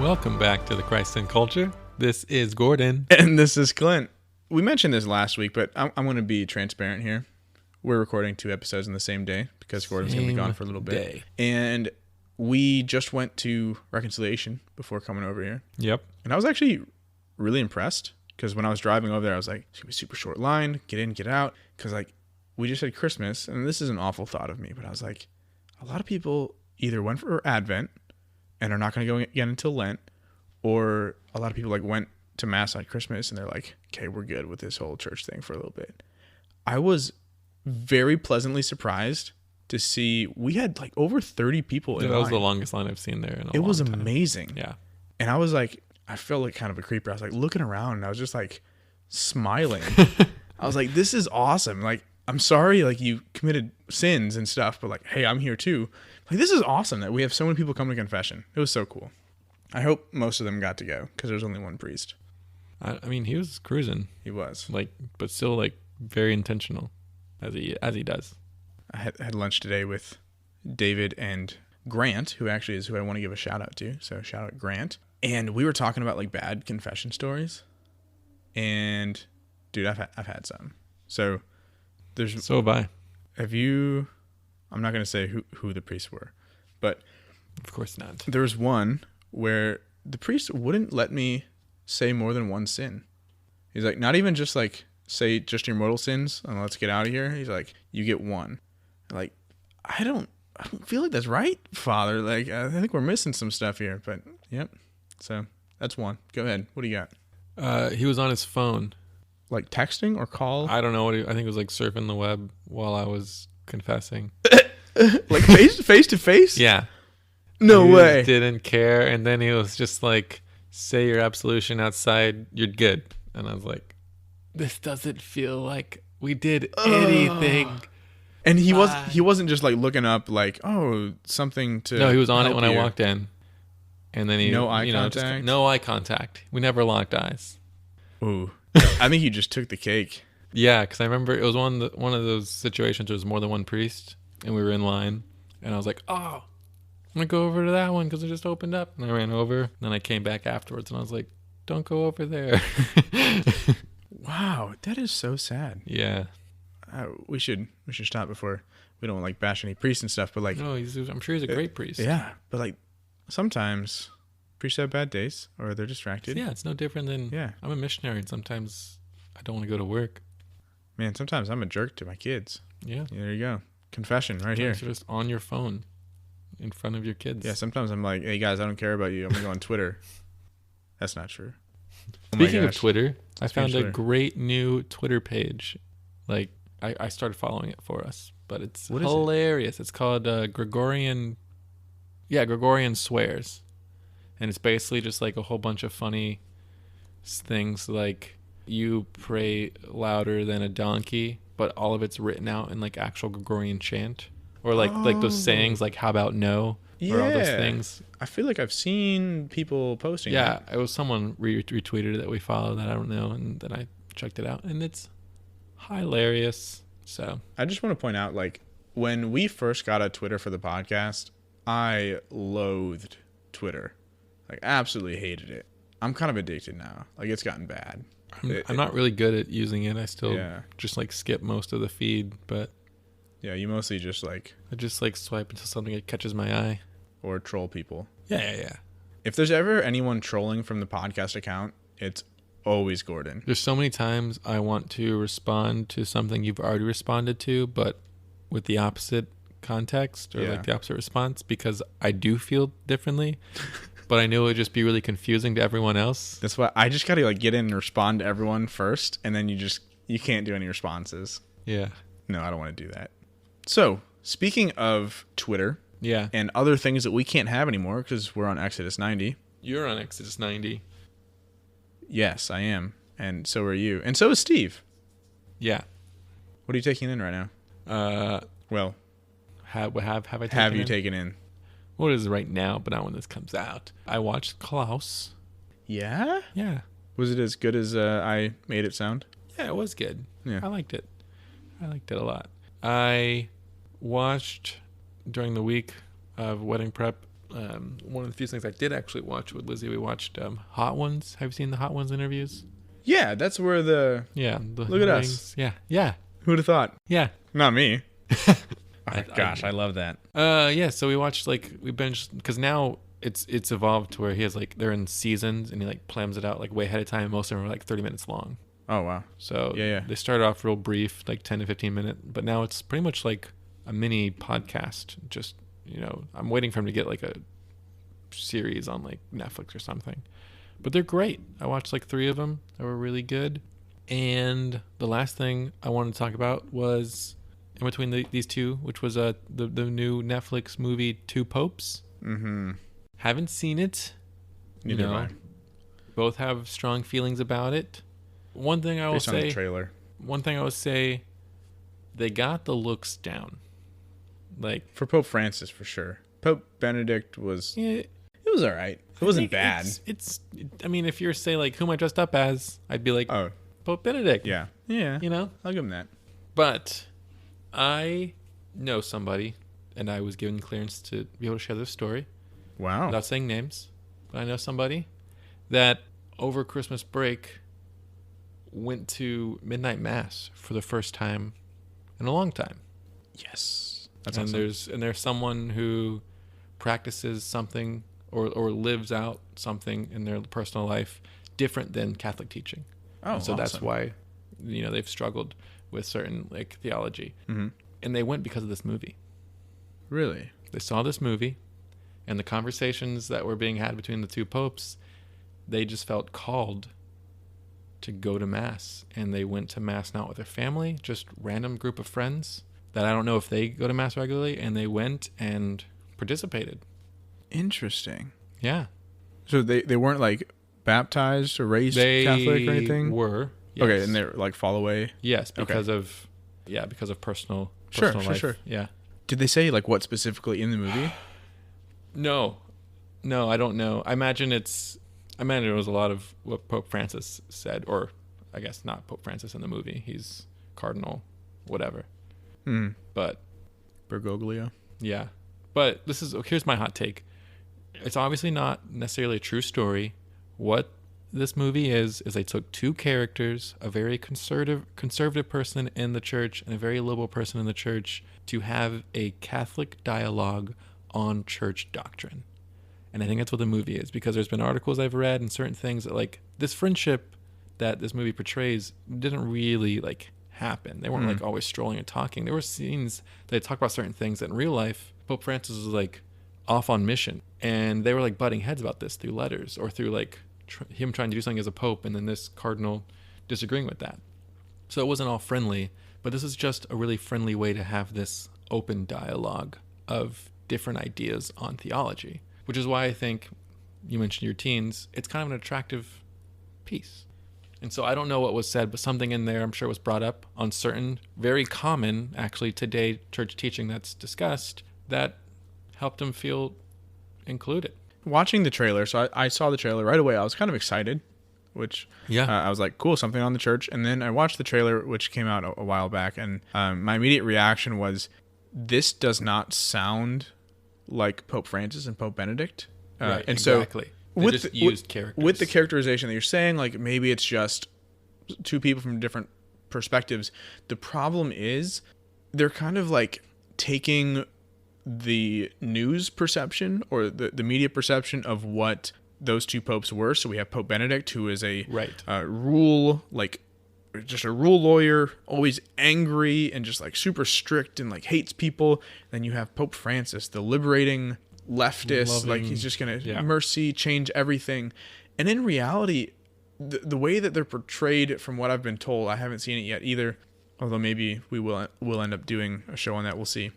Welcome back to the Christ and Culture. This is Gordon. And this is Clint. We mentioned this last week, but I'm going to be transparent here. We're recording 2 episodes in the same day because Gordon's going to be gone for a little bit. And we just went to Reconciliation before coming over here. Yep. And I was actually really impressed because when I was driving over there, I was like, it's going to be a super short line, get in, get out. Because like we just had Christmas, and this is an awful thought of me, but I was like, a lot of people either went for Advent and are not going to go again until Lent, or a lot of people like went to Mass on Christmas and they're like, okay, we're good with this whole church thing for a little bit. I was very pleasantly surprised to see we had like over 30 people in line. That was the longest line I've seen there in a long time. It was amazing. Yeah. And I was like, I felt like kind of a creeper. I was like looking around and I was just like smiling. I was like, this is awesome. Like, I'm sorry, like you committed sins and stuff, but like, hey, I'm here too. Like, this is awesome that we have so many people come to confession. It was so cool. I hope most of them got to go because there's only one priest. I mean, he was cruising. He was. Like, but still like very intentional as he does. I had lunch today with David and Grant, who actually is who I want to give a shout out to. So shout out Grant. And we were talking about like bad confession stories. And dude, I've had some. So have I. Have you? I'm not going to say who the priests were, but of course not. There was one where the priest wouldn't let me say more than one sin. He's like, not even just like say just your mortal sins and let's get out of here. He's like, you get one. Like, I don't feel like that's right, Father. Like, I think we're missing some stuff here, but yep. So that's one. Go ahead. What do you got? He was on his phone. Like texting or call? I don't know. I think it was like surfing the web while I was confessing. Like face to face? Yeah. No way. Didn't care. And then he was just like, say your absolution outside, you're good. And I was like, this doesn't feel like we did anything. And he wasn't just like looking up like, oh, something to. No, he was on it when I walked in. And then no eye contact? No eye contact. We never locked eyes. Ooh. I think you just took the cake. Yeah, because I remember it was one of those situations where there was more than one priest, and we were in line, and I was like, oh, I'm going to go over to that one because it just opened up. And I ran over, and then I came back afterwards, and I was like, don't go over there. Wow, that is so sad. Yeah. We should stop before we don't like bash any priests and stuff, but like. No, I'm sure he's a great priest. Yeah, but like sometimes priests have bad days or they're distracted. Yeah, it's no different than. Yeah. I'm a missionary, and sometimes I don't want to go to work. Man, sometimes I'm a jerk to my kids. Yeah. There you go. Confession right here. You're just on your phone in front of your kids. Yeah, sometimes I'm like, hey guys, I don't care about you. I'm going to go on Twitter. That's not true. Speaking of Twitter, I found a great new Twitter page. Like, I started following it for us, but it's hilarious. It's called Gregorian Swears. And it's basically just like a whole bunch of funny things like you pray louder than a donkey, but all of it's written out in like actual Gregorian chant. Or like those sayings like how about no? Or all those things. I feel like I've seen people posting that. It was someone retweeted it that we follow that I don't know, and then I checked it out, and it's hilarious. So I just want to point out, like, when we first got a Twitter for the podcast, I loathed Twitter. Like, absolutely hated it. I'm kind of addicted now. Like, it's gotten bad. I'm not really good at using it. I still just like skip most of the feed, but yeah, you mostly just like I just like swipe until something that catches my eye or troll people. Yeah. If there's ever anyone trolling from the podcast account, it's always Gordon. There's so many times I want to respond to something you've already responded to, but with the opposite context or like the opposite response, because I do feel differently. But I knew it would just be really confusing to everyone else. That's why I just got to like get in and respond to everyone first, and then you can't do any responses. Yeah. No, I don't want to do that. So, speaking of Twitter, and other things that we can't have anymore because we're on Exodus 90. You're on Exodus 90. Yes, I am, and so are you, and so is Steve. Yeah. What are you taking in right now? Well, have I taken in? Have you taken in? What is it right now, but not when this comes out. I watched Klaus. Yeah? Yeah. Was it as good as I made it sound? Yeah, it was good. Yeah. I liked it. a lot. I watched during the week of wedding prep One of the few things I did actually watch with Lizzie, we watched Hot Ones. Have you seen the Hot Ones interviews? Yeah, that's where the... Yeah. Look at us. Yeah. Yeah. Who'd have thought? Yeah. Not me. Oh my gosh, I love that. Yeah, so we watched, like, we binged, because now it's evolved to where he has, like, they're in seasons, and he, like, plans it out, like, way ahead of time. Most of them are, like, 30 minutes long. Oh, wow. So yeah. They started off real brief, like 10 to 15 minutes, but now it's pretty much like a mini podcast. Just, you know, I'm waiting for him to get, like, a series on, like, Netflix or something. But they're great. I watched, like, 3 of them. They were really good. And the last thing I wanted to talk about was in between these two, which was the new Netflix movie Two Popes. Mm-hmm. Haven't seen it. Neither have I. Both have strong feelings about it. One thing I will Based on the trailer. One thing I will say, they got the looks down. Like, for Pope Francis, for sure. Pope Benedict was... Yeah, it was all right. It wasn't bad. It's I mean, if you're say, like, who am I dressed up as? I'd be like, oh, Pope Benedict. Yeah. Yeah. You know? I'll give him that. But I know somebody, and I was given clearance to be able to share this story. Wow. Without saying names. But I know somebody that over Christmas break went to midnight mass for the first time in a long time. Yes. That's and awesome. there's someone who practices something or lives out something in their personal life different than Catholic teaching. Oh, and so awesome. that's why, you know, they've struggled with certain, like, theology. Mm-hmm. And they went because of this movie. Really? They saw this movie, and the conversations that were being had between the two popes, they just felt called to go to mass. And they went to mass not with their family, just random group of friends that I don't know if they go to mass regularly, and they went and participated. Interesting. Yeah. So they weren't, like, baptized or raised Catholic or anything? They were. Yes. Okay, and they're, like, fall away? Yes, because of personal life. Sure. Yeah. Did they say, like, what specifically in the movie? No, I don't know. I imagine it was a lot of what Pope Francis said, or I guess not Pope Francis in the movie. He's Cardinal, whatever. But Bergoglio. Yeah. But here's my hot take. It's obviously not necessarily a true story. What this movie is they took two characters, a very conservative person in the church and a very liberal person in the church, to have a Catholic dialogue on church doctrine. And I think that's what the movie is, because there's been articles I've read and certain things that, like, this friendship that this movie portrays didn't really, like, happen. They weren't like always strolling and talking. There were scenes that talk about certain things that in real life Pope Francis was, like, off on mission, and they were, like, butting heads about this through letters or through, like, him trying to do something as a pope and then this cardinal disagreeing with that. So it wasn't all friendly, but this is just a really friendly way to have this open dialogue of different ideas on theology, which is why I think you mentioned your teens. It's kind of an attractive piece. And so I don't know what was said, but something in there I'm sure was brought up on certain very common, actually today, church teaching that's discussed that helped him feel included. Watching the trailer, so I saw the trailer right away. I was kind of excited, which I was like, cool, something on the church. And then I watched the trailer, which came out a while back, and my immediate reaction was, this does not sound like Pope Francis and Pope Benedict. Right, and exactly. So they just used characters. With the characterization that you're saying, like, maybe it's just two people from different perspectives. The problem is they're kind of like taking the news perception or the media perception of what those two popes were. So we have Pope Benedict, who is a rule lawyer, always angry and just, like, super strict and, like, hates people. Then you have Pope Francis, the liberating leftist, like, he's just gonna mercy change everything. And in reality, the way that they're portrayed, from what I've been told, I haven't seen it yet either, although maybe we'll end up doing a show on that, we'll see.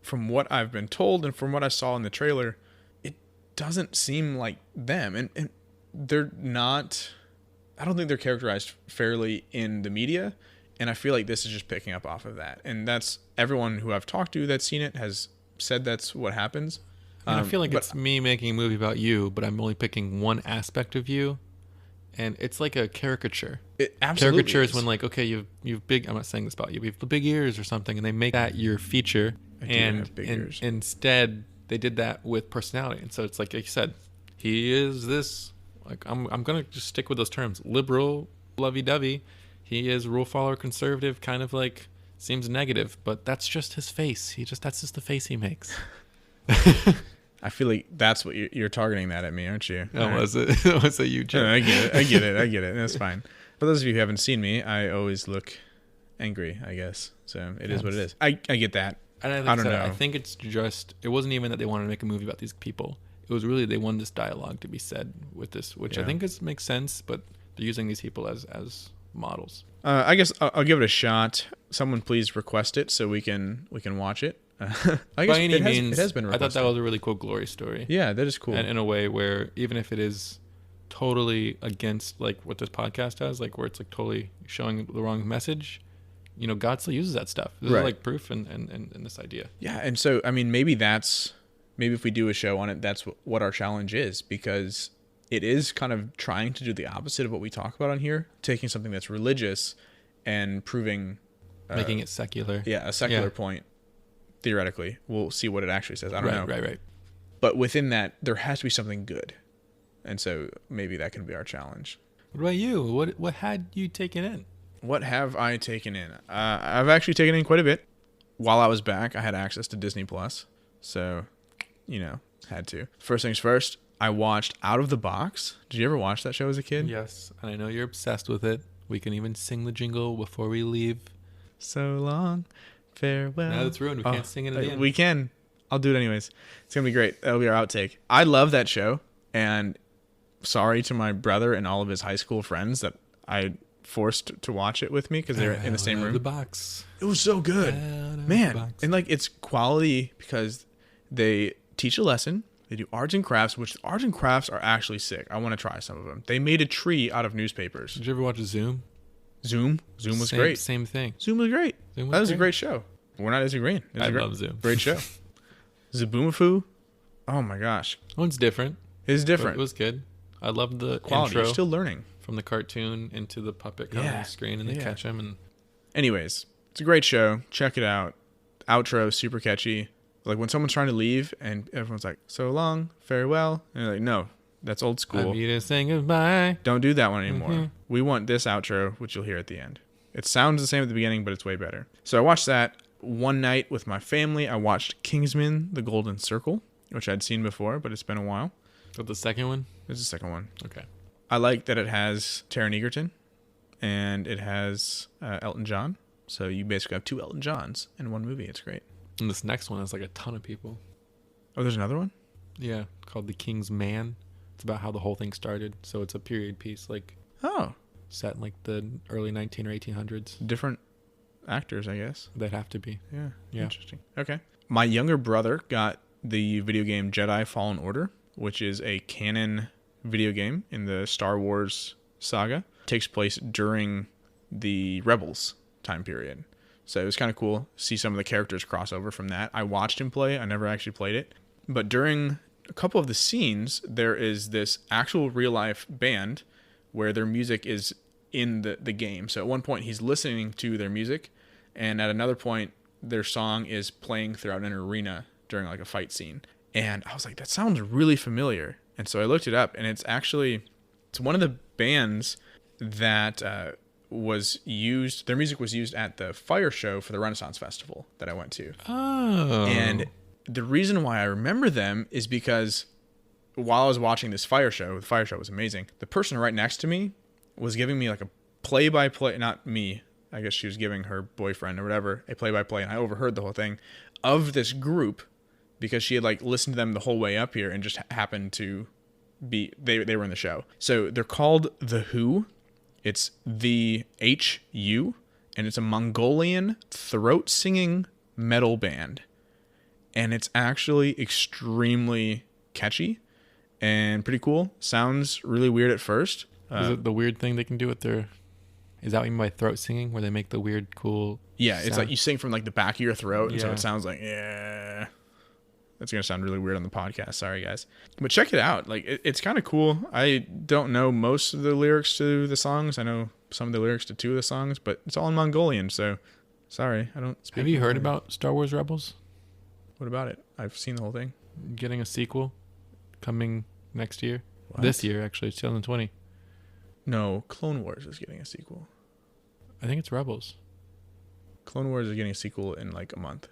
From what I've been told and from what I saw in the trailer, it doesn't seem like them. And they're not, I don't think they're characterized fairly in the media. And I feel like this is just picking up off of that. And that's, everyone who I've talked to that's seen it has said that's what happens. I feel like it's me making a movie about you, but I'm only picking one aspect of you. And it's like a caricature. It absolutely caricature is is. when, like, okay, you've big, I'm not saying this about you, but you have big ears or something, and they make that your feature. And instead they did that with personality. And so it's like you said, he is this, like, I'm going to just stick with those terms, liberal, lovey-dovey. He is rule follower, conservative, kind of like seems negative, but that's just his face. That's just the face he makes. I feel like that's what you're targeting that at me, aren't you? Oh, was it? Was it you, Jim? No, I get it. That's fine. For those of you who haven't seen me, I always look angry, I guess. So it is what it is. I get that. And I don't know. I think it's just, it wasn't even that they wanted to make a movie about these people. It was really they wanted this dialogue to be said with this, which I think makes sense, but they're using these people as models. I guess I'll give it a shot. Someone please request it so we can watch it. I guess By any means, it has been requested. I thought that was a really cool glory story. Yeah, that is cool. And in a way where even if it is totally against like what this podcast does, like where it's like totally showing the wrong message, you know, God still uses that stuff. This is like proof and this idea. Yeah, and so I mean, maybe if we do a show on it, that's what our challenge is, because it is kind of trying to do the opposite of what we talk about on here, taking something that's religious and proving, making it secular. Yeah, a secular point. Theoretically, we'll see what it actually says. I don't know. Right. But within that, there has to be something good, and so maybe that can be our challenge. What about you? What had you taken in? What have I taken in? I've actually taken in quite a bit. While I was back, I had access to Disney Plus, so had to. First things first, I watched Out of the Box. Did you ever watch that show as a kid? Yes, and I know you're obsessed with it. We can even sing the jingle before we leave. So long, farewell. Now it's ruined. We can't sing it at the end. We can. I'll do it anyways. It's gonna be great. That'll be our outtake. I love that show, and sorry to my brother and all of his high school friends that I forced to watch it with me because they're in the same room. Out of the box. It was so good, man. And like, it's quality because they teach a lesson. They do arts and crafts, which arts and crafts are actually sick. I want to try some of them. They made a tree out of newspapers. Did you ever watch Zoom? Zoom was great. Same thing. Zoom was great. That was a great show. We're not disagreeing. I love Zoom. Great show. Zoboomafoo. Oh my gosh. One's different. It's different. It was good. I loved the quality. Intro You're still learning. From the cartoon into the puppet coming on the screen, and they catch him. And anyways, it's a great show. Check it out. Outro, super catchy. Like when someone's trying to leave and everyone's like, so long, farewell. And you're like, no, that's old school. I'm here to say goodbye. Don't do that one anymore. Mm-hmm. We want this outro, which you'll hear at the end. It sounds the same at the beginning, but it's way better. So I watched that one night with my family. I watched Kingsman, The Golden Circle, which I'd seen before, but it's been a while. So the second one? It's the second one. Okay. I like that it has Taron Egerton and it has Elton John. So you basically have two Elton Johns in one movie. It's great. And this next one has like a ton of people. Oh, there's another one? Yeah, called The Kingsman. It's about how the whole thing started. So it's a period piece, like set in like the early 19 or 1800s. Different actors, I guess. They'd have to be. Yeah. Interesting. Okay. My younger brother got the video game Jedi Fallen Order, which is a canon video game in the Star Wars saga. It takes place during the Rebels time period. So it was kind of cool to see some of the characters cross over from that. I watched him play. I never actually played it. But during a couple of the scenes, there is this actual real life band where their music is in the game. So at one point he's listening to their music, and at another point their song is playing throughout an arena during like a fight scene. And I was like, that sounds really familiar. And so I looked it up, and it's one of the bands that was used. Their music was used at the fire show for the Renaissance Festival that I went to. Oh. And the reason why I remember them is because while I was watching this fire show, the fire show was amazing. The person right next to me was giving me like a play-by-play, not me, I guess she was giving her boyfriend or whatever, a play-by-play, and I overheard the whole thing of this group because she had like listened to them the whole way up here and just happened to be, they were in the show. So they're called The Who. It's the HU, and it's a Mongolian throat singing metal band. And it's actually extremely catchy and pretty cool. Sounds really weird at first. Is it the weird thing they can do with their... Is that what you mean by throat singing, where they make the weird, cool it's sound? like you sing from like the back of your throat, and so it sounds like, yeah. That's going to sound really weird on the podcast. Sorry, guys. But check it out. Like, it's kind of cool. I don't know most of the lyrics to the songs. I know some of the lyrics to two of the songs, but it's all in Mongolian, so sorry. I don't speak. Have you heard about Star Wars Rebels? What about it? I've seen the whole thing. getting a sequel coming next year. What? This year, actually, 2020. No, Clone Wars is getting a sequel. I think it's Rebels. Clone Wars is getting a sequel in like a month.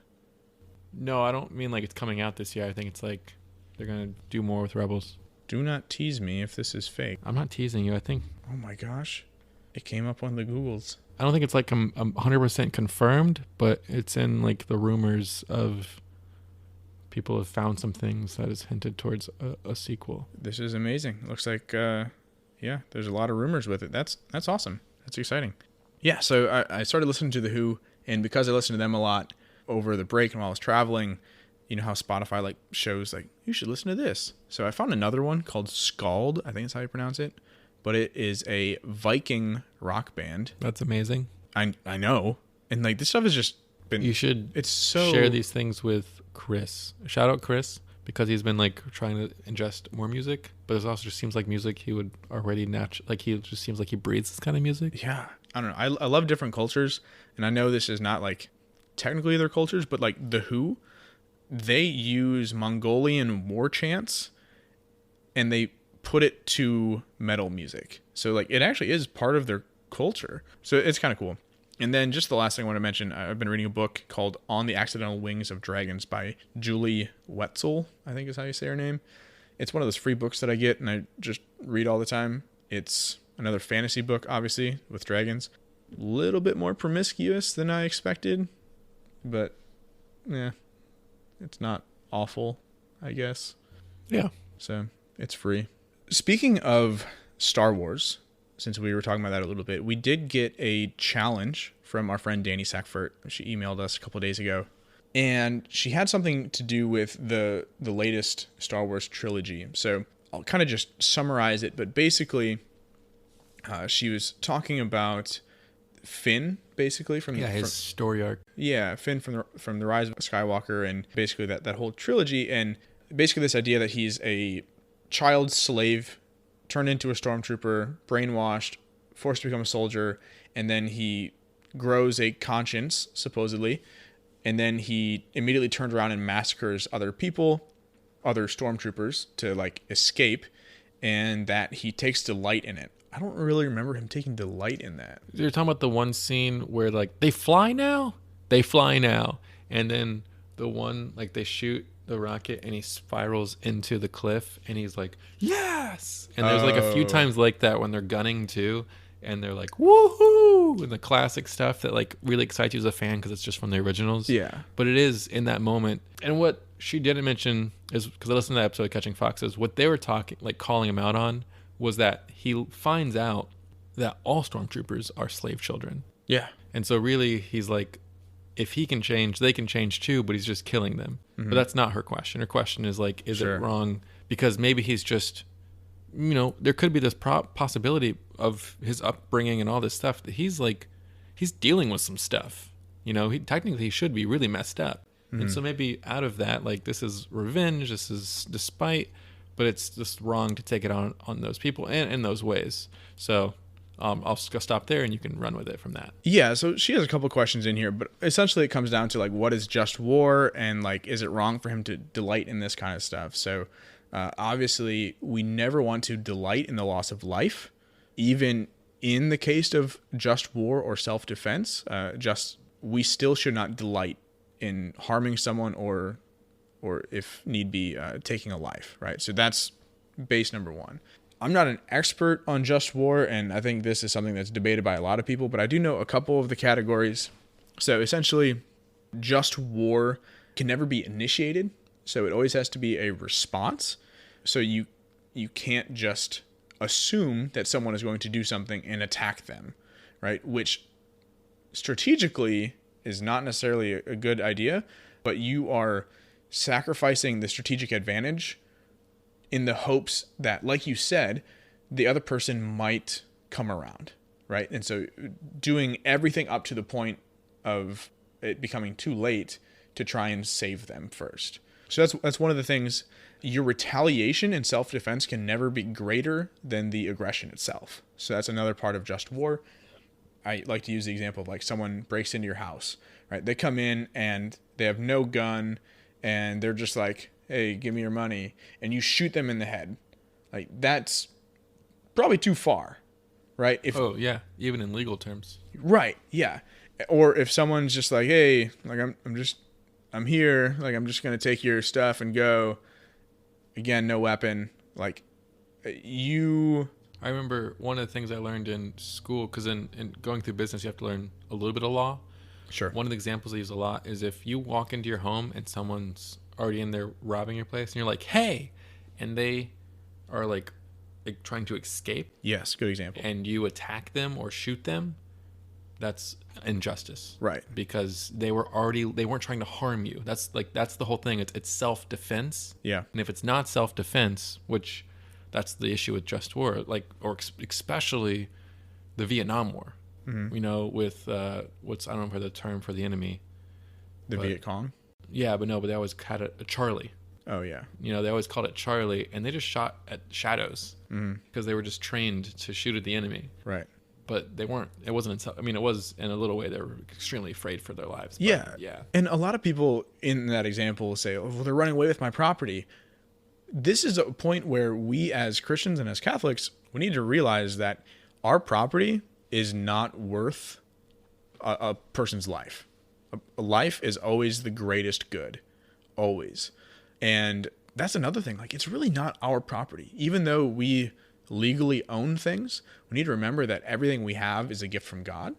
No, I don't mean like it's coming out this year. I think it's like they're going to do more with Rebels. Do not tease me if this is fake. I'm not teasing you. I think... Oh my gosh. It came up on the Googles. I don't think it's like 100% confirmed, but it's in like the rumors of people have found some things that has hinted towards a sequel. This is amazing. Looks like, yeah, there's a lot of rumors with it. That's awesome. That's exciting. Yeah, so I started listening to The Who, and because I listened to them a lot over the break and while I was traveling, you know how Spotify like shows like, you should listen to this. So I found another one called SKÁLD, I think that's how you pronounce it. But it is a Viking rock band. That's amazing. I know. And like this stuff has just been... You should it's so share these things with Chris. Shout out Chris, because he's been like trying to ingest more music, but it also just seems like music he would already like he just seems like he breathes this kind of music. Yeah. I don't know. I love different cultures, and I know this is not like technically their cultures, but like The Who, they use Mongolian war chants and they put it to metal music. So like it actually is part of their culture. So it's kind of cool. And then just the last thing I want to mention, I've been reading a book called On the Accidental Wings of Dragons by Julie Wetzel, I think is how you say her name. It's one of those free books that I get and I just read all the time. It's another fantasy book, obviously, with dragons. A little bit more promiscuous than I expected, but yeah, it's not awful, I guess. Yeah. So it's free. Speaking of Star Wars, since we were talking about that a little bit, we did get a challenge from our friend Danny Sackfort. She emailed us a couple days ago, and she had something to do with the latest Star Wars trilogy. So I'll kind of just summarize it, but basically she was talking about Finn, basically from his story arc. Yeah, Finn from the Rise of Skywalker, and basically that whole trilogy, and basically this idea that he's a child slave turned into a stormtrooper, brainwashed, forced to become a soldier, and then he grows a conscience, supposedly, and then he immediately turns around and massacres other people, other stormtroopers, to like escape, and that he takes delight in it. I don't really remember him taking delight in that. You're talking about the one scene where like they fly now, and then the one like they shoot the rocket and he spirals into the cliff and he's like, yes. And there's like a few times like that when they're gunning too, and they're like, woohoo, and the classic stuff that like really excites you as a fan because it's just from the originals. Yeah. But it is in that moment. And what she didn't mention is, because I listened to that episode of Catching Foxes, what they were talking, like calling him out on, was that he finds out that all stormtroopers are slave children. Yeah. And so really he's like, if he can change, they can change too, but he's just killing them. Mm-hmm. But that's not her question. Her question is like, is Sure. it wrong? Because maybe he's just, you know, there could be this possibility of his upbringing and all this stuff that he's like, he's dealing with some stuff. You know, he should be really messed up. Mm-hmm. And so maybe out of that, like, this is revenge, this is despite, but it's just wrong to take it on those people and in those ways. So I'll just go stop there and you can run with it from that. Yeah, so she has a couple questions in here, but essentially it comes down to like, what is just war, and like, is it wrong for him to delight in this kind of stuff? So obviously we never want to delight in the loss of life, even in the case of just war or self-defense. We still should not delight in harming someone or if need be, taking a life, right? So that's base number one. I'm not an expert on just war, and I think this is something that's debated by a lot of people, but I do know a couple of the categories. So essentially, just war can never be initiated, so it always has to be a response. So you can't just assume that someone is going to do something and attack them, right? Which strategically is not necessarily a good idea, but you are sacrificing the strategic advantage in the hopes that, like you said, the other person might come around, right? And so doing everything up to the point of it becoming too late to try and save them first. So that's one of the things. Your retaliation in self-defense can never be greater than the aggression itself. So that's another part of just war. I like to use the example of like someone breaks into your house, right? They come in and they have no gun and they're just like, hey, give me your money, and you shoot them in the head, like that's probably too far, right? Oh yeah, even in legal terms. Right, yeah. Or if someone's just like, hey, like I'm here, like I'm just gonna take your stuff and go. Again, no weapon. Like you. I remember one of the things I learned in school, because in going through business, you have to learn a little bit of law. Sure. One of the examples I use a lot is if you walk into your home and someone's already in there robbing your place, and you're like, hey, and they are like trying to escape. Yes, good example. And you attack them or shoot them, that's injustice. Right. Because they weren't trying to harm you. That's the whole thing. It's self-defense. Yeah. And if it's not self-defense, which that's the issue with just war, especially the Vietnam War. Mm-hmm. You know, with I don't know the term for the enemy. The Viet Cong? Yeah, but they always called it a Charlie. Oh, yeah. You know, they always called it Charlie, and they just shot at shadows because they were just trained to shoot at the enemy. Right. But they weren't. It wasn't. I mean, it was in a little way. They were extremely afraid for their lives. But yeah. And a lot of people in that example will say, "Oh, well, they're running away with my property." This is a point where we, as Christians and as Catholics, we need to realize that our property is not worth a person's life. A life is always the greatest good, always. And that's another thing. Like, it's really not our property, even though we legally own things. We need to remember that everything we have is a gift from God,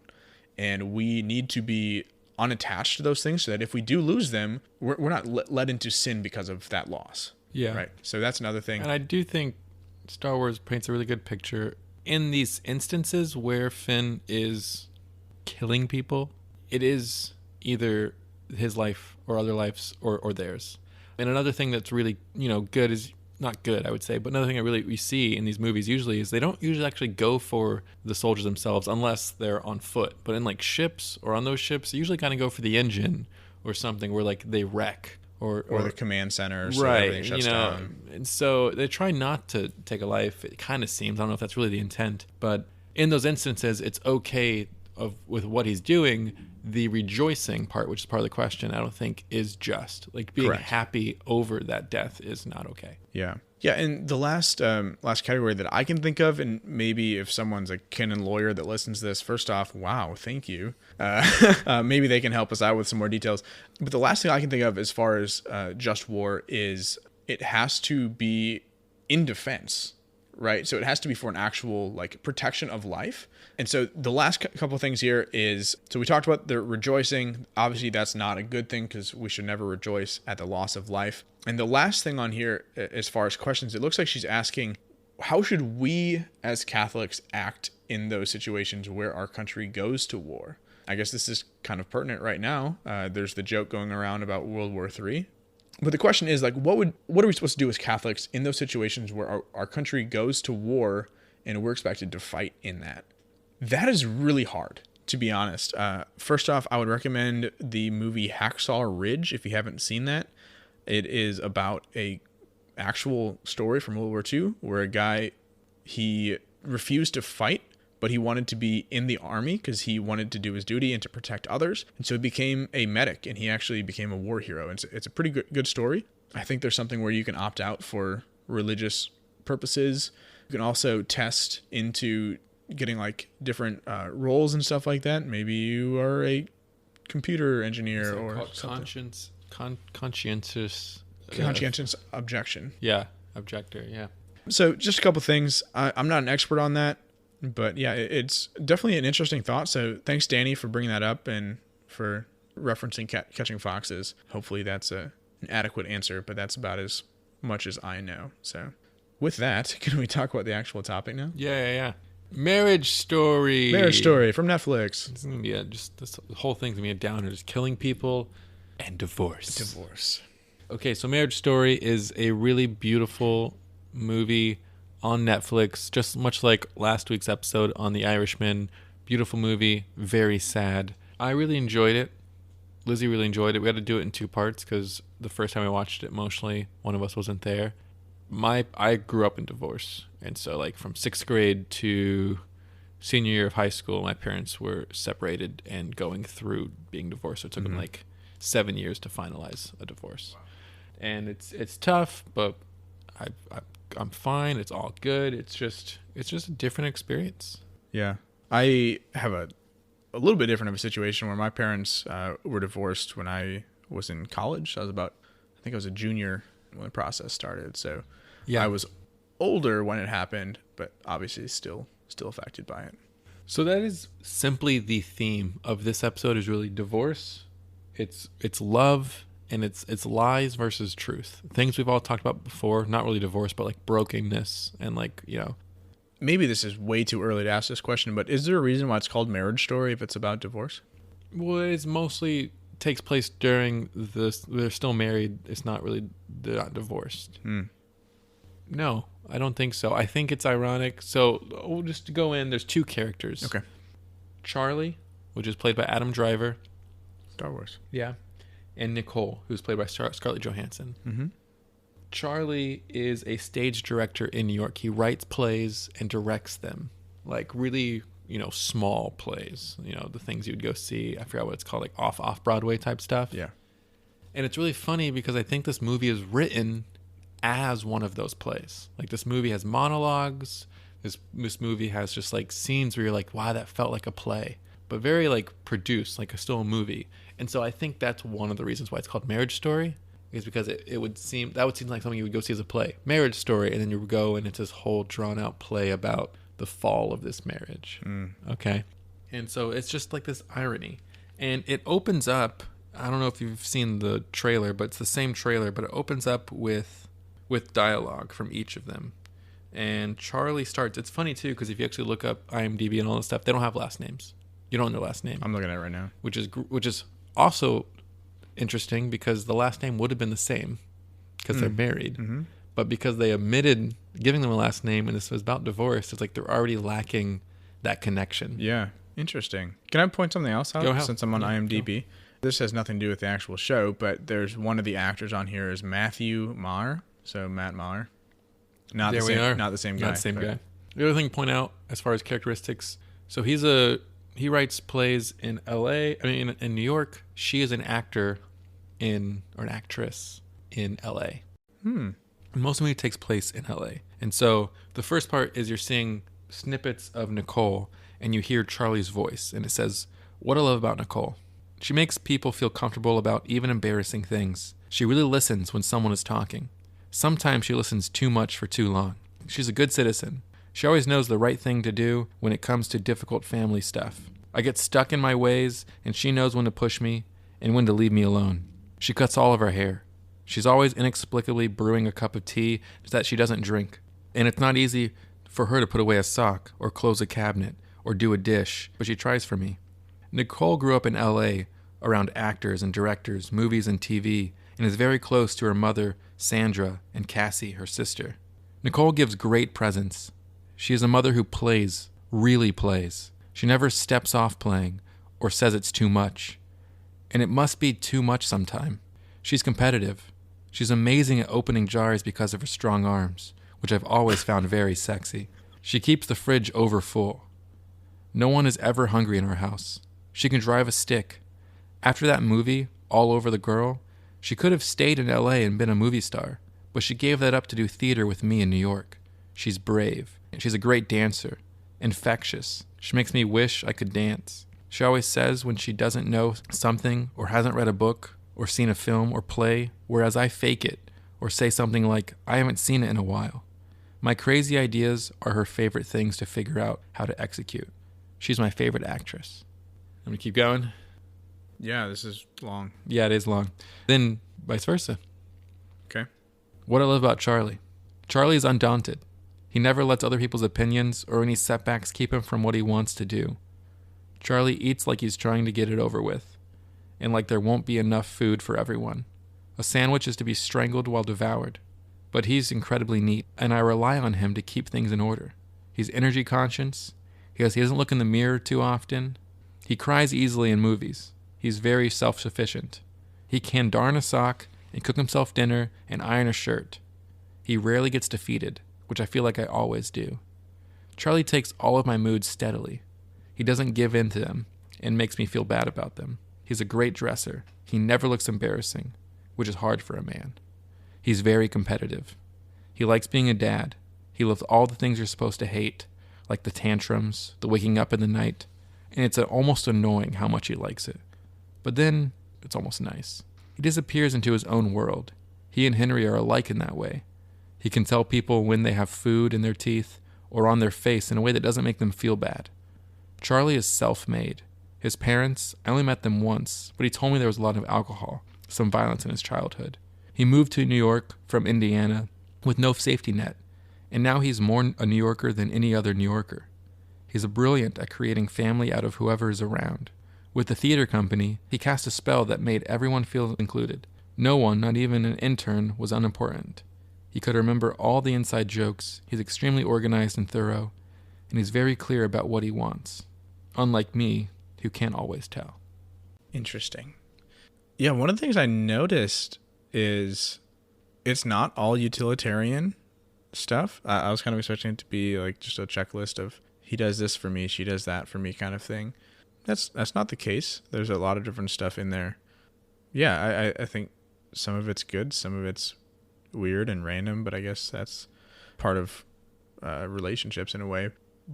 and we need to be unattached to those things so that if we do lose them, we're not led into sin because of that loss. Yeah. Right. So that's another thing. And I do think Star Wars paints a really good picture in these instances where Finn is killing people. It is either his life or other lives or theirs. And another thing that's really, good is not good, I would say, but another thing we see in these movies usually is they don't usually actually go for the soldiers themselves unless they're on foot. But in like ships or on those ships, they usually kind of go for the engine or something where like they wreck or the command center, so right, everything shuts down. And so they try not to take a life. It kind of seems, I don't know if that's really the intent, but in those instances, it's okay with what he's doing. The rejoicing part, which is part of the question, I don't think is just. Like being Correct. happy over that death is not okay. Yeah. Yeah, and the last category that I can think of, and maybe if someone's a canon lawyer that listens to this, first off, wow, thank you. Maybe they can help us out with some more details. But the last thing I can think of as far as just war is it has to be in defense, right? So it has to be for an actual like protection of life. And so the last couple of things here is, so we talked about the rejoicing. Obviously, that's not a good thing because we should never rejoice at the loss of life. And the last thing on here, as far as questions, it looks like she's asking, how should we as Catholics act in those situations where our country goes to war? I guess this is kind of pertinent right now. There's the joke going around about World War III. But the question is, like, what are we supposed to do as Catholics in those situations where our country goes to war and we're expected to fight in that? That is really hard, to be honest. First off, I would recommend the movie Hacksaw Ridge if you haven't seen that. It is about a actual story from World War II where a guy, he refused to fight, but he wanted to be in the army because he wanted to do his duty and to protect others. And so he became a medic, and he actually became a war hero. And it's a pretty good story. I think there's something where you can opt out for religious purposes. You can also test into getting like different roles and stuff like that. Maybe you are a computer engineer or something. Conscientious objection. Yeah, objector. Yeah. So just a couple things. I'm not an expert on that, but yeah, it's definitely an interesting thought. So thanks, Danny, for bringing that up and for referencing catching foxes. Hopefully that's an adequate answer, but that's about as much as I know. So with that, can we talk about the actual topic now? Yeah. Marriage Story from Netflix. It's gonna be this whole thing's gonna be a downer, just killing people and divorce. Okay, so Marriage Story is a really beautiful movie on Netflix, just much like last week's episode on The Irishman. Beautiful movie, very sad. I really enjoyed it. Lizzie really enjoyed it. We had to do it in 2 parts because the first time we watched it emotionally, one of us wasn't there. I grew up in divorce, and so like from 6th grade to senior year of high school, my parents were separated and going through being divorced. So it took them like 7 years to finalize a divorce. and it's tough, but I I'm fine. It's all good. It's just a different experience. Yeah. I have a little bit different of a situation where my parents were divorced when I was in college. I think I was a junior when the process started. So Yeah. I was older when it happened, but obviously still affected by it. So that is simply the theme of this episode, is really divorce. It's love, and it's lies versus truth. Things we've all talked about before, not really divorce, but like brokenness and like, Maybe this is way too early to ask this question, but is there a reason why it's called Marriage Story if it's about divorce? well, it's mostly takes place during this. They're still married. It's not really, they're not divorced. No, I don't think so. I think it's ironic. So just to go in, there's two characters. Okay. Charlie, which is played by Adam Driver. Star Wars. Yeah. And Nicole, who's played by Scarlett Johansson. Mm-hmm. Charlie is a stage director in New York. He writes plays and directs them, like really, small plays. The things you'd go see. I forgot what it's called, like off Broadway type stuff. Yeah. And it's really funny because I think this movie is written as one of those plays. Like this movie has monologues. This movie has just like scenes where you're like, wow, that felt like a play, but very like produced, like still a movie. And so I think that's one of the reasons why it's called Marriage Story, is because it would seem like something you would go see as a play. Marriage Story, and then you would go and it's this whole drawn out play about the fall of this marriage. Okay. And so it's just like this irony. And it opens up, I don't know if you've seen the trailer, but it's the same trailer, but it opens up with dialogue from each of them. And Charlie starts, it's funny too, because if you actually look up IMDb and all this stuff, they don't have last names. You don't know their last name. I'm looking at it right now. Which is also interesting because the last name would have been the same because they're married. Mm-hmm. But because they omitted giving them a last name and this was about divorce, it's like they're already lacking that connection. Yeah. Interesting. Can I point something else out since I'm on IMDb? Go. This has nothing to do with the actual show, but there's one of the actors on here is Matthew Maher. So Matt Maher. Not the same guy. Not the same guy. The other thing to point out as far as characteristics, so he writes plays in LA, in New York. She is an actor or an actress in LA. Most of the movie takes place in LA. And so the first part is you're seeing snippets of Nicole and you hear Charlie's voice and it says, "What I love about Nicole. She makes people feel comfortable about even embarrassing things. She really listens when someone is talking. Sometimes she listens too much for too long. She's a good citizen. She always knows the right thing to do when it comes to difficult family stuff. I get stuck in my ways, and she knows when to push me and when to leave me alone. She cuts all of her hair. She's always inexplicably brewing a cup of tea that she doesn't drink. And it's not easy for her to put away a sock or close a cabinet or do a dish, but she tries for me. Nicole grew up in LA around actors and directors, movies and TV, and is very close to her mother, Sandra, and Cassie, her sister. Nicole gives great presents. She is a mother who plays, really plays. She never steps off playing or says it's too much. And it must be too much sometime. She's competitive. She's amazing at opening jars because of her strong arms, which I've always found very sexy. She keeps the fridge over full. No one is ever hungry in our house. She can drive a stick. After that movie, All Over the Girl, she could have stayed in LA and been a movie star, but she gave that up to do theater with me in New York. She's brave, and she's a great dancer. Infectious. She makes me wish I could dance. She always says when she doesn't know something or hasn't read a book or seen a film or play, whereas I fake it or say something like, I haven't seen it in a while. My crazy ideas are her favorite things to figure out how to execute. She's my favorite actress." I'm going to keep going. Yeah, this is long. Yeah, it is long. Then vice versa. Okay. What I love about Charlie. Charlie is undaunted. He never lets other people's opinions or any setbacks keep him from what he wants to do. Charlie eats like he's trying to get it over with, and like there won't be enough food for everyone. A sandwich is to be strangled while devoured. But he's incredibly neat, and I rely on him to keep things in order. He's energy conscious. He doesn't look in the mirror too often. He cries easily in movies. He's very self-sufficient. He can darn a sock and cook himself dinner and iron a shirt. He rarely gets defeated, which I feel like I always do. Charlie takes all of my moods steadily. He doesn't give in to them and makes me feel bad about them. He's a great dresser. He never looks embarrassing, which is hard for a man. He's very competitive. He likes being a dad. He loves all the things you're supposed to hate, like the tantrums, the waking up in the night, and it's almost annoying how much he likes it. But then, it's almost nice. He disappears into his own world. He and Henry are alike in that way. He can tell people when they have food in their teeth or on their face in a way that doesn't make them feel bad. Charlie is self-made. His parents, I only met them once, but he told me there was a lot of alcohol, some violence in his childhood. He moved to New York from Indiana with no safety net, and now he's more a New Yorker than any other New Yorker. He's brilliant at creating family out of whoever is around. With the theater company, he cast a spell that made everyone feel included. No one, not even an intern, was unimportant. He could remember all the inside jokes. He's extremely organized and thorough, and he's very clear about what he wants. Unlike me, who can't always tell. Interesting. Yeah, one of the things I noticed is it's not all utilitarian stuff. I was kind of expecting it to be like just a checklist of he does this for me, she does that for me kind of thing. That's not the case. There's a lot of different stuff in there. Yeah, I think some of it's good, some of it's weird and random, but I guess that's part of relationships in a way.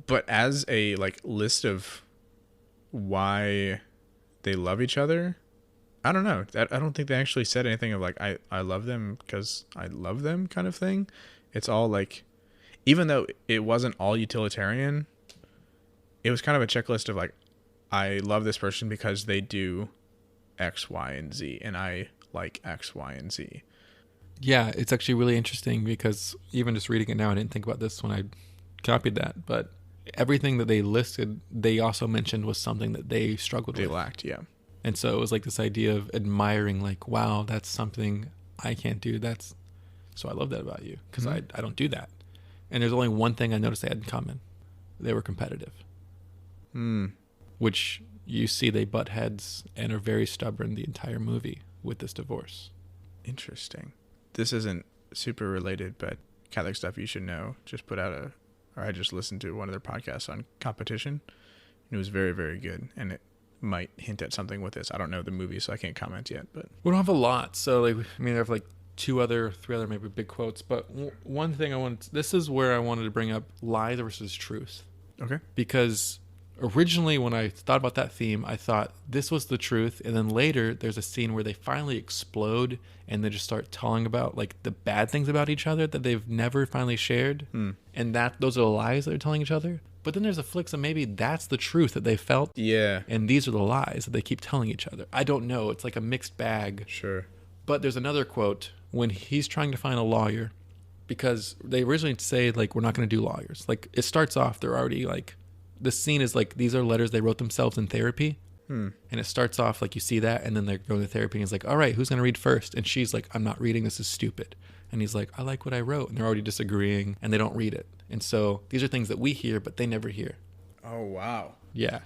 But as a like list of why they love each other, I don't know. I don't think they actually said anything of like I love them because I love them kind of thing. It's all like, even though it wasn't all utilitarian, it was kind of a checklist of like, I love this person because they do X, Y, and Z, and I like X, Y, and Z. Yeah, it's actually really interesting because even just reading it now, I didn't think about this when I copied that, but everything that they listed, they also mentioned was something that they struggled with. They lacked, yeah. And so it was like this idea of admiring, like, wow, that's something I can't do. So I love that about you because I don't do that. And there's only one thing I noticed they had in common. They were competitive. Which you see they butt heads and are very stubborn the entire movie with this divorce. Interesting. This isn't super related, but Catholic Stuff You Should Know just put out I just listened to one of their podcasts on competition. And it was very, very good. And it might hint at something with this. I don't know the movie, so I can't comment yet. But we don't have a lot. So, like, I mean, I have like three other maybe big quotes. But one thing this is where I wanted to bring up lies versus truth. Okay. Because originally when I thought about that theme, I thought this was the truth. And then later there's a scene where they finally explode and they just start telling about like the bad things about each other that they've never finally shared. And those are the lies that they're telling each other. But then there's a flick, so maybe that's the truth that they felt. Yeah. And these are the lies that they keep telling each other. I don't know. It's like a mixed bag. Sure. But there's another quote when he's trying to find a lawyer, because they originally say like, we're not going to do lawyers. Like it starts off, they're already like, the scene is like, these are letters they wrote themselves in therapy. And it starts off like you see that, and then they're going to therapy and he's like, all right, who's going to read first? And she's like, I'm not reading, this is stupid. And he's like, I like what I wrote. And they're already disagreeing and they don't read it. And so these are things that we hear, but they never hear. Oh, wow. Yeah.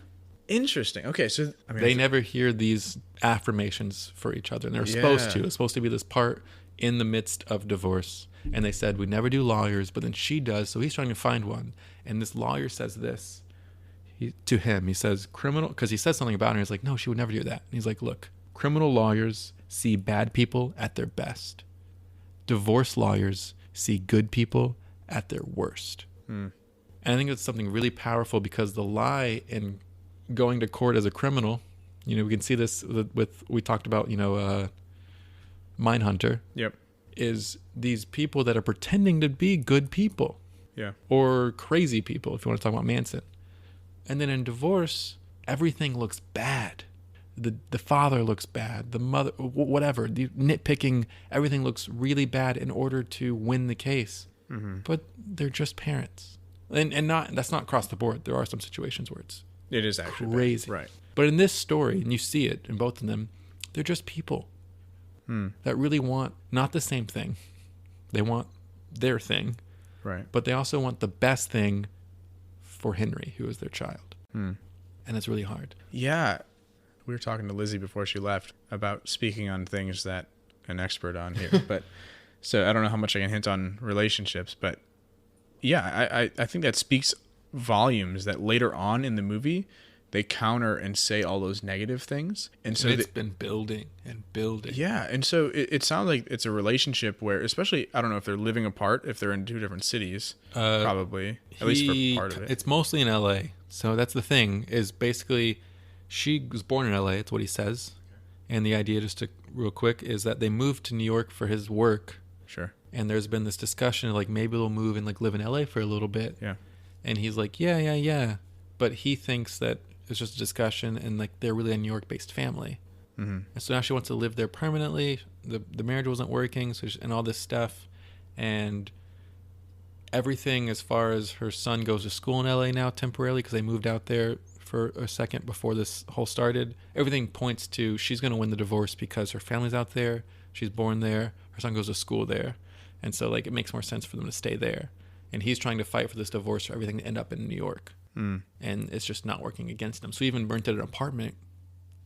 Interesting. Okay. So I mean, they never hear these affirmations for each other. And they're supposed to. It's supposed to be this part in the midst of divorce. And they said, we never do lawyers, but then she does. So he's trying to find one. And this lawyer says this. To him, he says, criminal, because he says something about her. He's like, no, she would never do that. And he's like, look, criminal lawyers see bad people at their best. Divorce lawyers see good people at their worst. And I think it's something really powerful because the lie in going to court as a criminal, we can see this we talked about, Mindhunter. Yep. Is these people that are pretending to be good people. Yeah. Or crazy people, if you want to talk about Manson. And then in divorce, everything looks bad. The father looks bad. The mother, whatever. The nitpicking, everything looks really bad in order to win the case. But they're just parents. And that's not across the board. There are some situations where it is actually crazy. Bad. Right. But in this story, and you see it in both of them, they're just people that really want not the same thing. They want their thing. Right. But they also want the best thing for Henry, who is their child. And it's really hard. Yeah. We were talking to Lizzie before she left about speaking on things that an expert on here. But so I don't know how much I can hint on relationships, but yeah, I think that speaks volumes that later on in the movie, they counter and say all those negative things. And so it's been building and building. Yeah. And so it sounds like it's a relationship where, especially, I don't know if they're living apart, if they're in 2 different cities, probably, at least for part of it. It's mostly in LA. So that's the thing, is basically she was born in LA. It's what he says. And the idea, just to real quick, is that they moved to New York for his work. Sure. And there's been this discussion of like, maybe they'll move and like live in LA for a little bit. Yeah. And he's like, yeah. But he thinks that it's just a discussion, and like they're really a New York-based family. Mm-hmm. And so now she wants to live there permanently. The marriage wasn't working, and all this stuff, and everything as far as her son goes to school in LA now temporarily because they moved out there for a second before this whole started. Everything points to she's going to win the divorce because her family's out there. She's born there. Her son goes to school there, and so like it makes more sense for them to stay there. And he's trying to fight for this divorce for everything to end up in New York. And it's just not working against him. So he even rented an apartment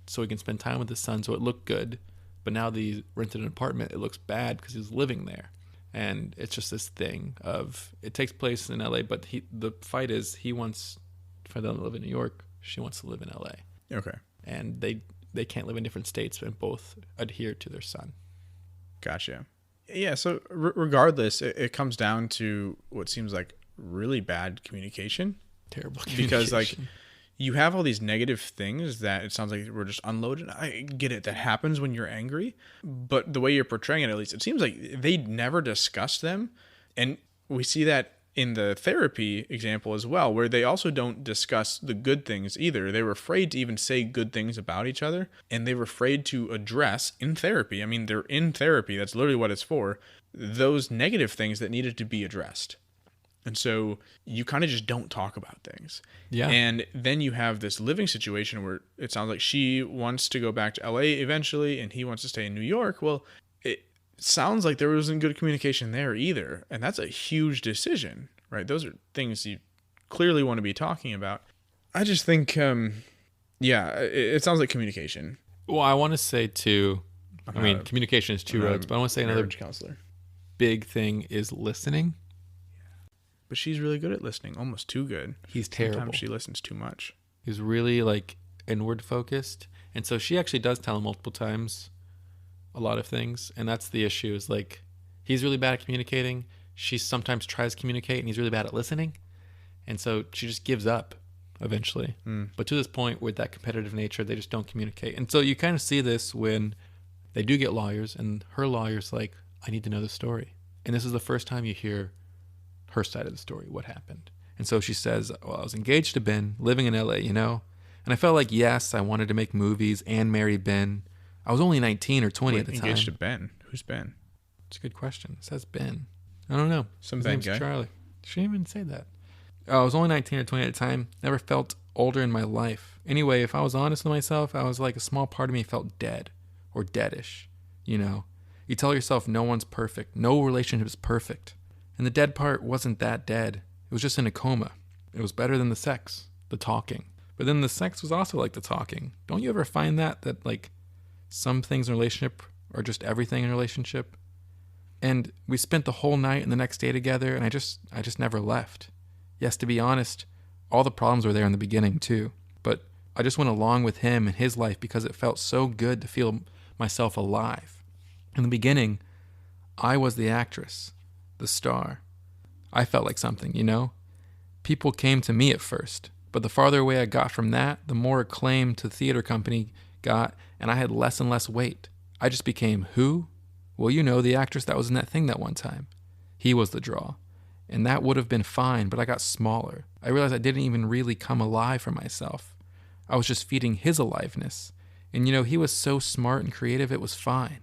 so he can spend time with his son, so it looked good. But now that he rented an apartment, it looks bad because he's living there. And it's just this thing of, it takes place in LA, but the fight is he wants for them to live in New York. She wants to live in LA. Okay. And they can't live in different states and both adhere to their son. Gotcha. Yeah, so regardless, it comes down to what seems like really bad communication. Terrible communication. Because like you have all these negative things that it sounds like we're just unloaded. I get it. That happens when you're angry. But the way you're portraying it, at least, it seems like they never discussed them. And we see that in the therapy example as well, where they also don't discuss the good things either. They were afraid to even say good things about each other. And they were afraid to address in therapy. I mean, they're in therapy. That's literally what it's for. Those negative things that needed to be addressed. And so you kind of just don't talk about things. Yeah. And then you have this living situation where it sounds like she wants to go back to LA eventually and he wants to stay in New York. Well, it sounds like there wasn't good communication there either. And that's a huge decision, right? Those are things you clearly want to be talking about. I just think, it sounds like communication. Well, I want to say too, communication is 2 roads, but I want to say another counselor. Big thing is listening. But she's really good at listening, almost too good. He's terrible. Sometimes she listens too much. He's really like inward focused. And so she actually does tell him multiple times a lot of things. And that's the issue, is like he's really bad at communicating. She sometimes tries to communicate and he's really bad at listening. And so she just gives up eventually. But to this point, with that competitive nature, they just don't communicate. And so you kind of see this when they do get lawyers and her lawyer's like, I need to know the story. And this is the first time you hear her side of the story, what happened. And so she says, well, I was engaged to Ben, living in LA, and I felt like, yes, I wanted to make movies and marry Ben. I was only 19 or 20 at the time. Engaged to Ben? Who's Ben? It's a good question. It says Ben. I don't know. Some Ben guy? Charlie. She didn't even say that. I was only 19 or 20 at the time. Never felt older in my life. Anyway, if I was honest with myself, I was like a small part of me felt dead or deadish, You tell yourself no one's perfect. No relationship is perfect. And the dead part wasn't that dead. It was just in a coma. It was better than the sex, the talking. But then the sex was also like the talking. Don't you ever find that like some things in a relationship are just everything in a relationship? And we spent the whole night and the next day together, and I just never left. Yes, to be honest, all the problems were there in the beginning too. But I just went along with him and his life because it felt so good to feel myself alive. In the beginning, I was the actress. The star. I felt like something, People came to me at first, but the farther away I got from that, the more acclaim to the theater company got, and I had less and less weight. I just became who? Well, the actress that was in that thing that one time. He was the draw. And that would have been fine, but I got smaller. I realized I didn't even really come alive for myself. I was just feeding his aliveness. And he was so smart and creative, it was fine.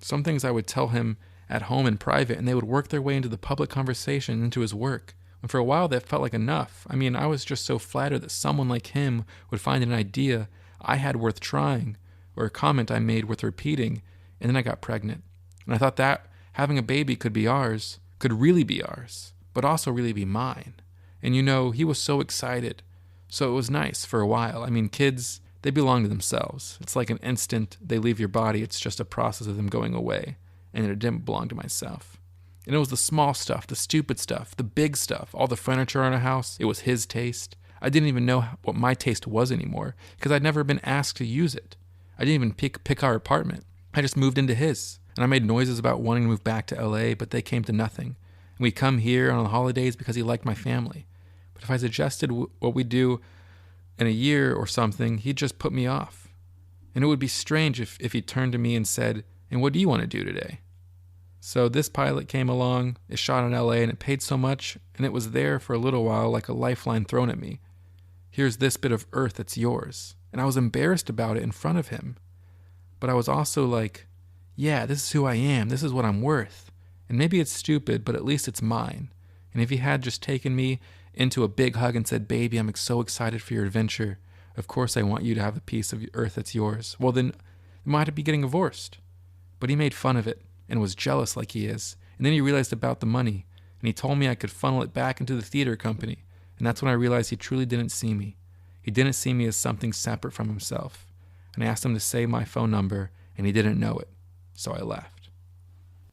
Some things I would tell him at home in private, and they would work their way into the public conversation, into his work. And for a while, that felt like enough. I was just so flattered that someone like him would find an idea I had worth trying, or a comment I made worth repeating, and then I got pregnant. And I thought that having a baby could really be ours, but also really be mine. And he was so excited. So it was nice for a while. Kids, they belong to themselves. It's like an instant they leave your body. It's just a process of them going away. And it didn't belong to myself. And it was the small stuff, the stupid stuff, the big stuff, all the furniture in our house. It was his taste. I didn't even know what my taste was anymore because I'd never been asked to use it. I didn't even pick our apartment. I just moved into his. And I made noises about wanting to move back to LA, but they came to nothing. And we come here on the holidays because he liked my family. But if I suggested what we do in a year or something, he'd just put me off. And it would be strange if he turned to me and said, "And what do you want to do today?" So this pilot came along, it shot in LA, and it paid so much, and it was there for a little while like a lifeline thrown at me. Here's this bit of earth that's yours. And I was embarrassed about it in front of him. But I was also like, yeah, this is who I am. This is what I'm worth. And maybe it's stupid, but at least it's mine. And if he had just taken me into a big hug and said, "Baby, I'm so excited for your adventure. Of course I want you to have a piece of earth that's yours." Well, then I might be getting divorced. But he made fun of it and was jealous like he is. And then he realized about the money. And he told me I could funnel it back into the theater company. And that's when I realized he truly didn't see me. He didn't see me as something separate from himself. And I asked him to save my phone number, and he didn't know it. So I left.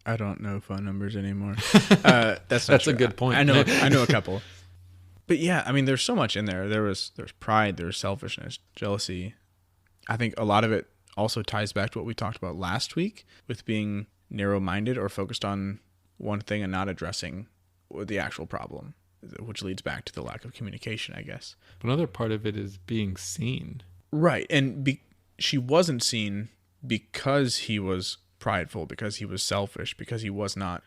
I don't know phone numbers anymore. That's a good point. I know a couple. But yeah, I mean, there's so much in there. There's pride, there's selfishness, jealousy. I think a lot of it also ties back to what we talked about last week with being narrow-minded or focused on one thing and not addressing the actual problem, which leads back to the lack of communication, I guess. But another part of it is being seen. Right. And she wasn't seen because he was prideful, because he was selfish, because he wasn't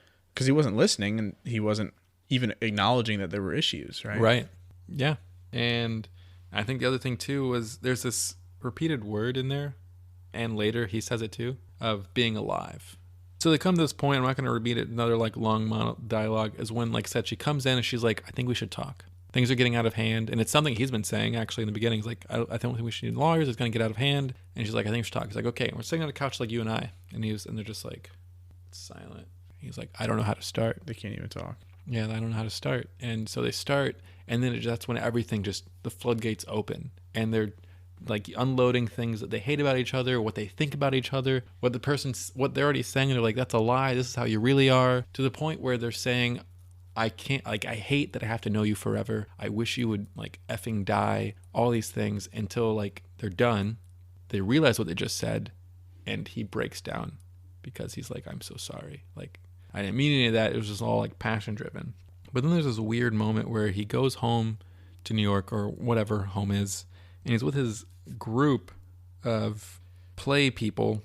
listening, and he wasn't even acknowledging that there were issues, right? Right. Yeah. And I think the other thing too was there's this repeated word in there, and later he says it too, of being alive. So they come to this point, I'm not going to repeat it, another like long dialogue, is when, like I said, she comes in and she's like, "I think we should talk. Things are getting out of hand." And it's something he's been saying actually in the beginning. He's like, I don't think we should need lawyers. It's going to get out of hand. And she's like, "I think we should talk." He's like, "Okay." And we're sitting on a couch like you and I. And they're just like silent. He's like, "I don't know how to start." They can't even talk. Yeah, I don't know how to start. And so they start, and then that's when everything just, the floodgates open. And they're like unloading things that they hate about each other, what they think about each other, what they're already saying. And they're like, "That's a lie. This is how you really are." To the point where they're saying, "I can't, like, I hate that I have to know you forever. I wish you would like effing die." All these things until like they're done. They realize what they just said, and he breaks down because he's like, "I'm so sorry. Like, I didn't mean any of that. It was just all like passion driven." But then there's this weird moment where he goes home to New York or whatever home is, and he's with his group of play people,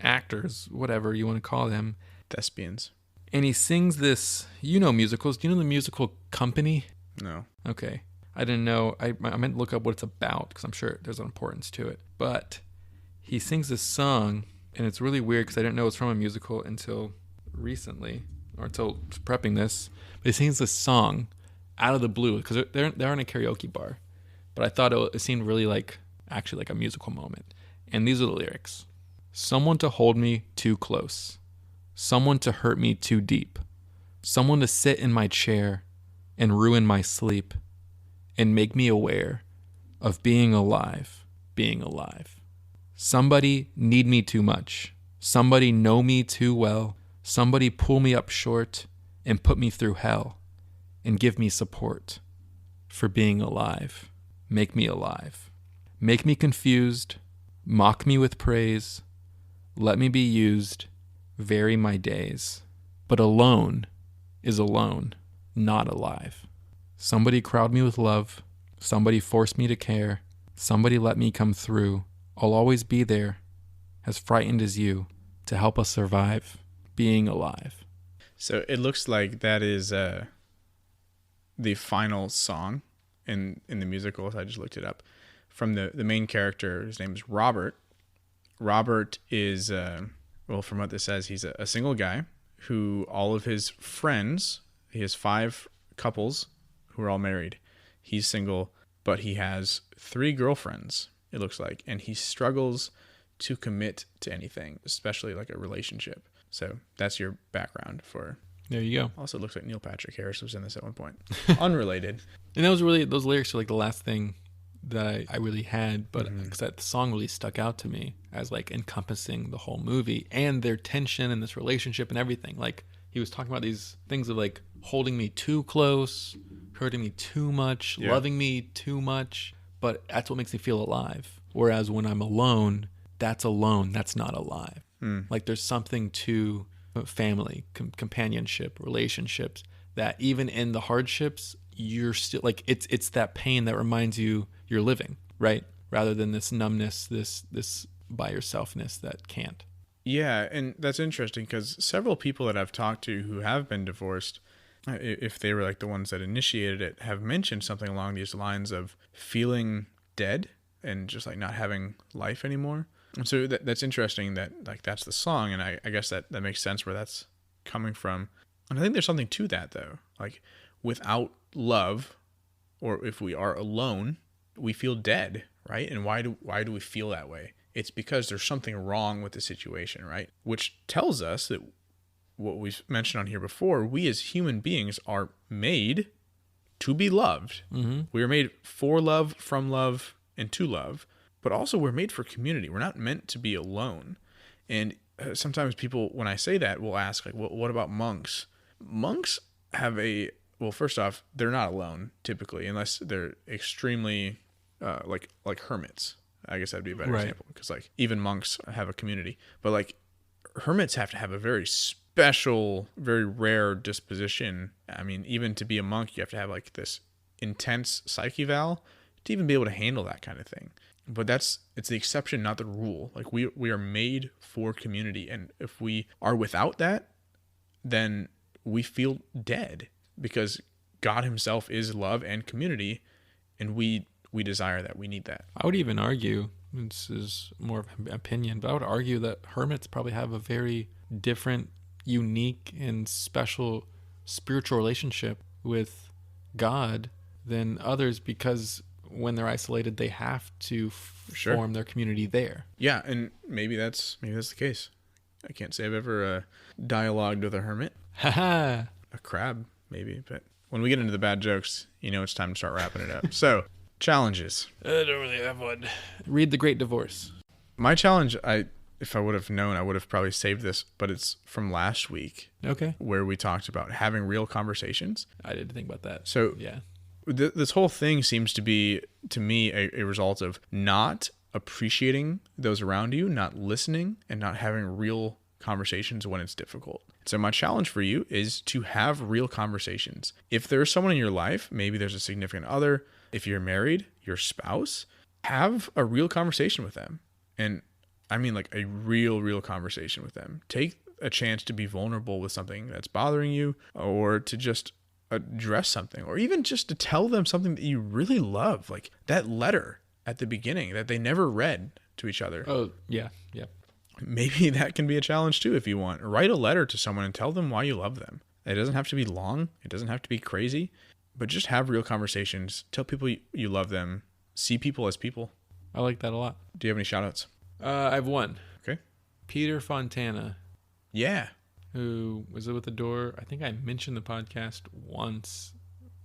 actors, whatever you want to call them. Thespians. And he sings this, musicals. Do you know the musical Company? No. Okay. I didn't know. I meant to look up what it's about because I'm sure there's an importance to it. But he sings this song, and it's really weird because I didn't know it's from a musical until recently, or until prepping this. But he sings this song out of the blue because they're in a karaoke bar. But I thought it seemed really actually like a musical moment. And these are the lyrics. "Someone to hold me too close. Someone to hurt me too deep. Someone to sit in my chair and ruin my sleep and make me aware of being alive. Somebody need me too much. Somebody know me too well. Somebody pull me up short and put me through hell and give me support for being alive. Make me alive. Make me confused. Mock me with praise. Let me be used. Vary my days. But alone is alone, not alive. Somebody crowd me with love. Somebody force me to care. Somebody let me come through. I'll always be there, as frightened as you, to help us survive being alive." So it looks like that is the final song in the musical. I just looked it up. From the main character, his name is Robert. Robert is, from what this says, he's a single guy who all of his friends, he has 5 couples who are all married. He's single, but he has 3 girlfriends, it looks like, and he struggles to commit to anything, especially like a relationship. So that's your background for... There you go. Also, it looks like Neil Patrick Harris was in this at one point. Unrelated. And those lyrics are like the last thing that I really had, but because that song really stuck out to me as like encompassing the whole movie and their tension and this relationship and everything. Like he was talking about these things of like holding me too close, hurting me too much, Yeah. loving me too much. But that's what makes me feel alive. Whereas when I'm alone, that's alone. That's not alive. Like there's something to family, companionship, relationships that even in the hardships, you're still like it's that pain that reminds you you're living, right? Rather than this numbness, this by yourselfness that can't. Yeah, and that's interesting because several people that I've talked to who have been divorced, if they were like the ones that initiated it, have mentioned something along these lines of feeling dead and just like not having life anymore. And so that's interesting that like that's the song, and I guess that makes sense where that's coming from. And I think there's something to that though. Like without love, or if we are alone, we feel dead, right? And why do we feel that way? It's because there's something wrong with the situation, right? Which tells us that what we've mentioned on here before, we as human beings are made to be loved. Mm-hmm. We are made for love, from love, and to love. But also we're made for community. We're not meant to be alone. And sometimes people, when I say that, will ask, like, well, what about monks? Monks have well, first off, they're not alone typically, unless they're extremely like hermits. I guess that'd be a better example, because like even monks have a community. But like hermits have to have a very special, very rare disposition. I mean, even to be a monk, you have to have like this intense psyche val to even be able to handle that kind of thing. But it's the exception, not the rule. Like we are made for community. And if we are without that, then we feel dead, because God himself is love and community. And we desire that. We need that. I would even argue, this is more of an opinion, but I would argue that hermits probably have a very different, unique, and special spiritual relationship with God than others, because when they're isolated, they have to form their community there. Yeah, and maybe that's the case. I can't say I've ever dialogued with a hermit. Haha. A crab, maybe. But when we get into the bad jokes, it's time to start wrapping it up. So, challenges. I don't really have one. Read The Great Divorce. My challenge, if I would have known, I would have probably saved this, but it's from last week. Okay. Where we talked about having real conversations. I didn't think about that. So, yeah. This whole thing seems to be, to me, a result of not appreciating those around you, not listening, and not having real conversations when it's difficult. So my challenge for you is to have real conversations. If there's someone in your life, maybe there's a significant other, if you're married, your spouse, have a real conversation with them. And I mean like a real conversation with them. Take a chance to be vulnerable with something that's bothering you, or to just address something, or even just to tell them something that you really love, like that letter at the beginning that they never read to each other. Oh, yeah. Maybe that can be a challenge too if you want. Write a letter to someone and tell them why you love them. It doesn't have to be long. It doesn't have to be crazy, but just have real conversations. Tell people you love them. See people as people. I like that a lot. Do you have any shout outs? I have one. Okay. Peter Fontana. Yeah. Who was it with the door? I think I mentioned the podcast once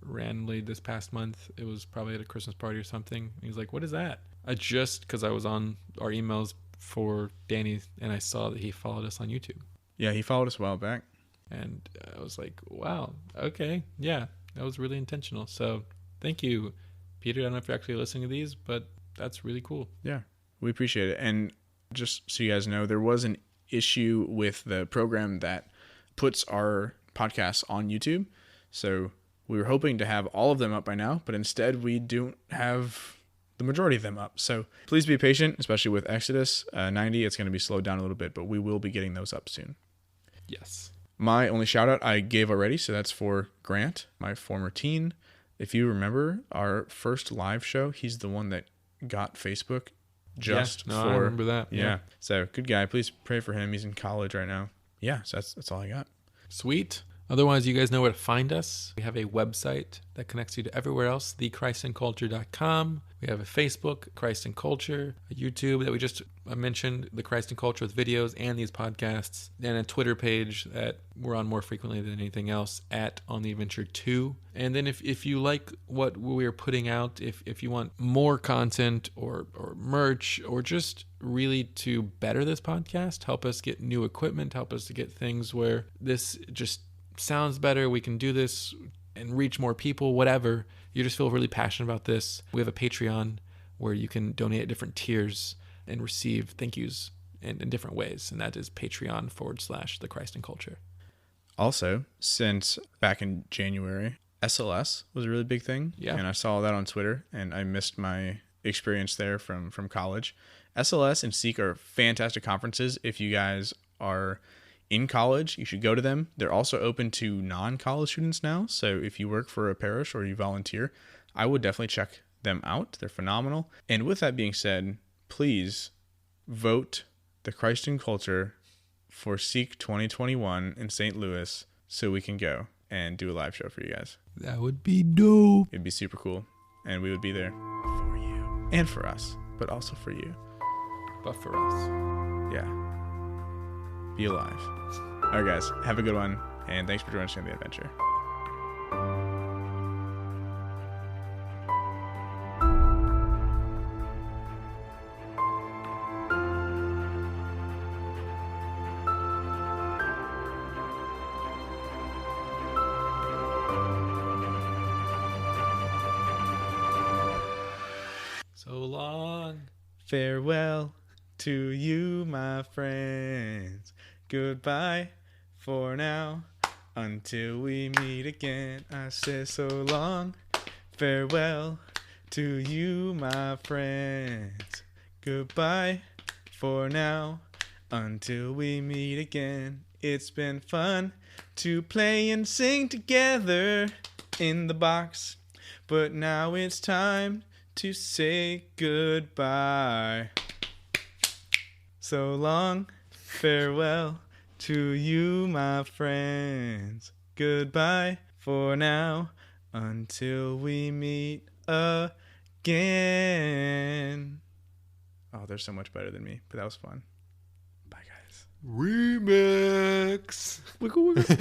randomly this past month. It was probably at a Christmas party or something. He was like, what is that? Because I was on our emails for Danny, and I saw that he followed us on YouTube. Yeah, he followed us a while back. And I was like, wow, okay. Yeah, that was really intentional. So thank you, Peter. I don't know if you're actually listening to these, but that's really cool. Yeah, we appreciate it. And just so you guys know, there was an issue with the program that puts our podcasts on YouTube. So we were hoping to have all of them up by now, but instead we don't have the majority of them up. So please be patient, especially with Exodus 90. It's going to be slowed down a little bit, but we will be getting those up soon. Yes. My only shout out I gave already, so that's for Grant, my former teen. If you remember our first live show, he's the one that got Facebook I remember that. Yeah. So good guy. Please pray for him. He's in college right now. Yeah. So that's all I got. Sweet. Otherwise, you guys know where to find us. We have a website that connects you to everywhere else, thechristinculture.com. We have a Facebook, Christ and Culture, a YouTube that we just mentioned, the Christ and Culture with videos and these podcasts, and a Twitter page that we're on more frequently than anything else, at On the Adventure 2. And then if you like what we're putting out, if you want more content or merch, or just really to better this podcast, help us get new equipment, help us to get things where this just sounds better, we can do this and reach more people, whatever, you just feel really passionate about this, we have a Patreon where you can donate at different tiers and receive thank yous in different ways. And that is Patreon.com/The Christ and Culture. Also, since back in January, SLS was a really big thing. Yeah. And I saw that on Twitter, and I missed my experience there from college. SLS and Seek are fantastic conferences. If you guys are in college, you should go to them. They're also open to non-college students now. So if you work for a parish or you volunteer, I would definitely check them out. They're phenomenal. And with that being said, please vote the Christ and Culture for Seek 2021 in St. Louis so we can go and do a live show for you guys. That would be dope. It'd be super cool. And we would be there for you and for us, but also for you. But for us. Yeah. Be alive. All right, guys. Have a good one. And thanks for joining us on the adventure. So long. Farewell to you, my friends. Goodbye for now. Until we meet again, I say so long. Farewell to you, my friends. Goodbye for now. Until we meet again. It's been fun to play and sing together in the box. But now it's time to say goodbye. So long, farewell to you, my friends. Goodbye for now, until we meet again. Oh, they're so much better than me, but that was fun. Bye, guys. Remix. Wiggle, wiggle.